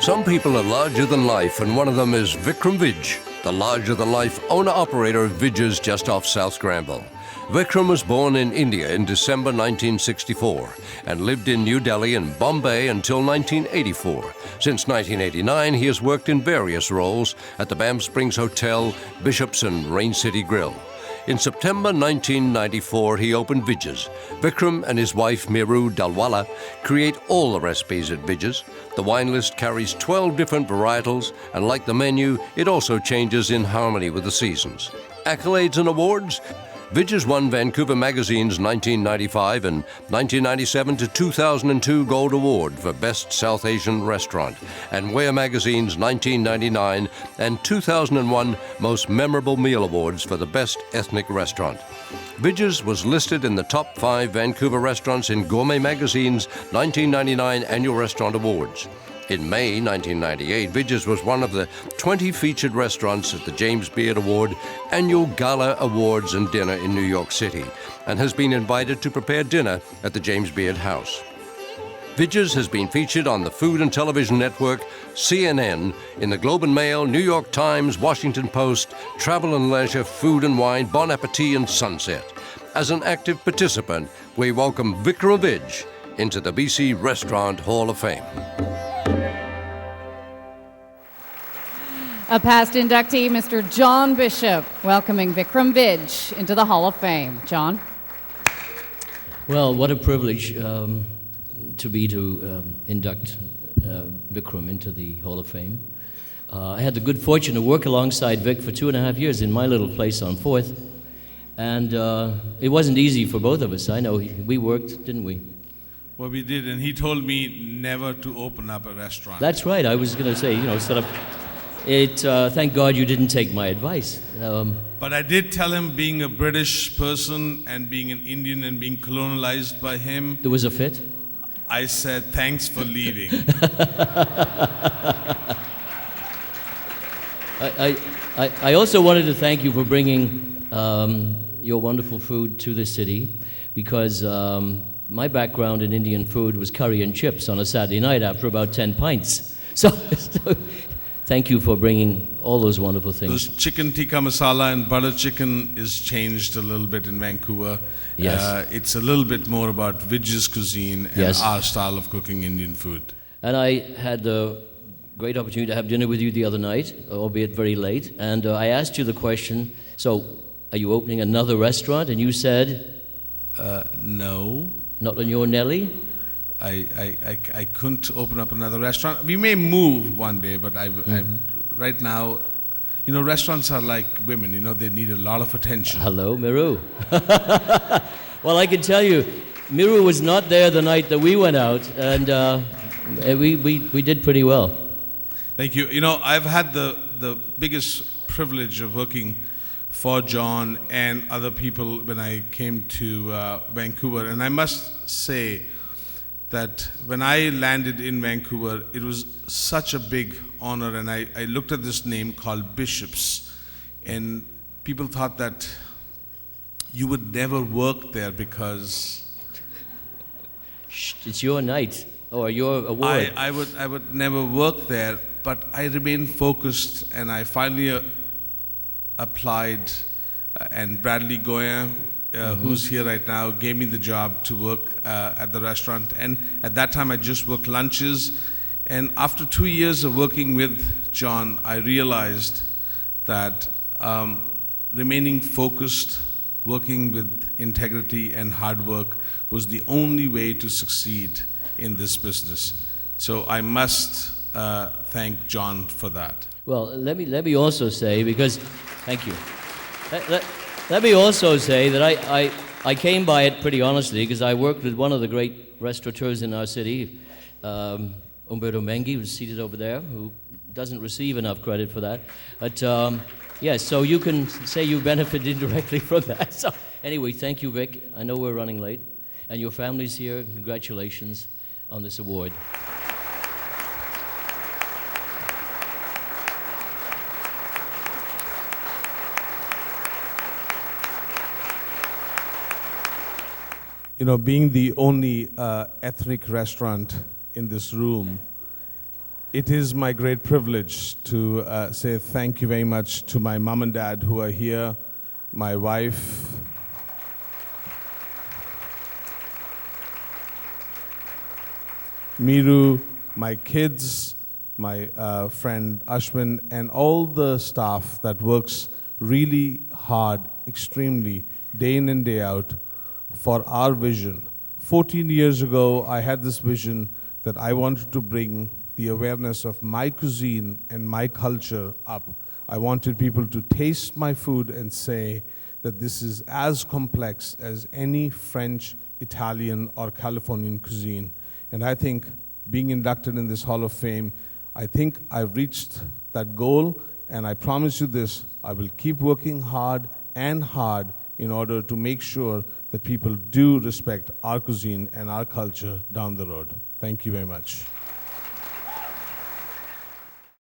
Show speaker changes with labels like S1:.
S1: Some people are larger than life, and one of them is Vikram Vij, the larger-than-life owner-operator of Vij's just off South Scramble. Vikram was born in India in December 1964 and lived in New Delhi and Bombay until 1984. Since 1989, he has worked in various roles at the Banff Springs Hotel, Bishops and Rain City Grill. In September 1994, he opened Vij's. Vikram and his wife, Miru Dalwala, create all the recipes at Vij's. The wine list carries 12 different varietals, and like the menu, it also changes in harmony with the seasons. Accolades and awards? Vij's won Vancouver Magazine's 1995 and 1997 to 2002 Gold Award for Best South Asian Restaurant, and Where Magazine's 1999 and 2001 Most Memorable Meal Awards for the Best Ethnic Restaurant. Vij's was listed in the top 5 Vancouver restaurants in Gourmet Magazine's 1999 Annual Restaurant Awards. In May 1998, Vij's was one of the 20 featured restaurants at the James Beard Award Annual Gala Awards and Dinner in New York City, and has been invited to prepare dinner at the James Beard House. Vij's has been featured on the Food and Television Network, CNN, in the Globe and Mail, New York Times, Washington Post, Travel and Leisure, Food and Wine, Bon Appetit, and Sunset. As an active participant, we welcome Vikram Vij into the BC Restaurant Hall of Fame.
S2: A past inductee, Mr. John Bishop, welcoming Vikram Vij into the Hall of Fame. John?
S3: Well, what a privilege to induct Vikram into the Hall of Fame. I had the good fortune to work alongside Vic for 2.5 years in my little place on 4th, and it wasn't easy for both of us. I know we worked, didn't we?
S4: Well, we did, and he told me never to open up a restaurant.
S3: That's right. I was going to say, sort of. Thank God you didn't take my advice.
S4: But I did tell him, being a British person and being an Indian and being colonialized by him,
S3: there was a fit?
S4: I said, thanks for leaving.
S3: I also wanted to thank you for bringing your wonderful food to the city, because my background in Indian food was curry and chips on a Saturday night after about 10 pints. So thank you for bringing all those wonderful things.
S4: Those chicken tikka masala and butter chicken is changed a little bit in Vancouver.
S3: Yes.
S4: It's a little bit more about Vij's cuisine and
S3: Yes.
S4: our style of cooking Indian food.
S3: And I had the great opportunity to have dinner with you the other night, albeit very late, and I asked you the question, so are you opening another restaurant? And you said?
S4: No.
S3: Not on your Nelly?
S4: I couldn't open up another restaurant. We may move one day, but right now, restaurants are like women. They need a lot of attention.
S3: Hello, Miru. Well, I can tell you, Miru was not there the night that we went out, and we did pretty well.
S4: Thank you. I've had the biggest privilege of working for John and other people when I came to Vancouver, and I must say that when I landed in Vancouver, it was such a big honor, and I looked at this name called Bishops, and people thought that you would never work there because...
S3: Shh, it's your night, or your award.
S4: I would never work there, but I remained focused, and I finally applied, and Bradley Goya, who's here right now, gave me the job to work at the restaurant. And at that time, I just worked lunches. And after 2 years of working with John, I realized that remaining focused, working with integrity and hard work was the only way to succeed in this business. So I must thank John for that.
S3: Well, let me also say, because, thank you. Let me also say that I came by it pretty honestly, because I worked with one of the great restaurateurs in our city, Umberto Mengi, who's seated over there, who doesn't receive enough credit for that. But yes, so you can say you benefited indirectly from that. So anyway, thank you, Vic. I know we're running late. And your family's here. Congratulations on this award.
S4: Being the only ethnic restaurant in this room, It is my great privilege to say thank you very much to my mom and dad who are here, my wife, Miru, my kids, my friend Ashwin, and all the staff that works really hard, extremely, day in and day out, for our vision. 14 years ago, I had this vision that I wanted to bring the awareness of my cuisine and my culture up. I wanted people to taste my food and say that this is as complex as any French, Italian, or Californian cuisine. And I think being inducted in this Hall of Fame, I think I've reached that goal, and I promise you this, I will keep working hard in order to make sure that people do respect our cuisine and our culture down the road. Thank you very much.